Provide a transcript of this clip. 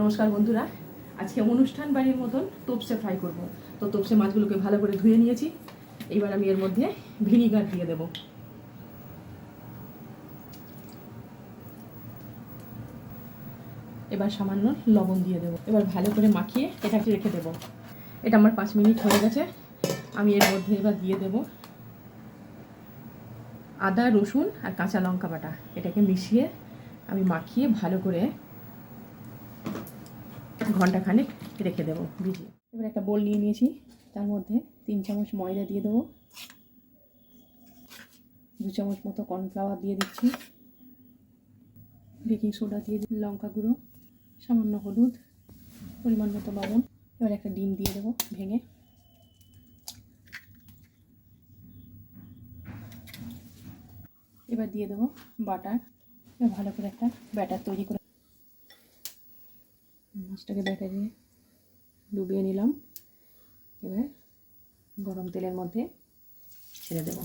নমস্কার বন্ধুরা, আজকে অনুষ্ঠান বাড়ির মতন তোপসে ফ্রাই করব। তো তোপসে মাছগুলোকে ভালো করে ধুয়ে নিয়েছি। এবার আমি এর মধ্যে ভিনিগার দিয়ে দেব। এবার সামান্য লবণ দিয়ে দেবো। এবার ভালো করে মাখিয়ে এটাকে রেখে দেবো। এটা আমার 5 মিনিট হয়ে গেছে। আমি এর মধ্যে এবার দিয়ে দেব আদা, রসুন আর কাঁচা লঙ্কা বাটা। এটাকে মিশিয়ে আমি মাখিয়ে ভালো করে ঘন্টাখানেক রেখে দেবো ভিজিয়ে। এবার একটা বোল নিয়ে নিয়েছি, তার মধ্যে 3 চামচ ময়দা দিয়ে দেবো, 2 চামচ মতো কর্নফ্লাওয়ার দিয়ে দিচ্ছি, বেকিং সোডা দিয়ে দিই, লঙ্কা গুঁড়ো, সামান্য হলুদ, পরিমাণ মতো লবণ। এবার একটা ডিম দিয়ে দেবো ভেঙে। এবার দিয়ে দেবো বাটার। এবার ভালো করে একটা ব্যাটার তৈরি করে মাছটাকে ব্যাটারে ডুবিয়ে নিলাম। এবার গরম তেলের মধ্যে ছেড়ে দেবো।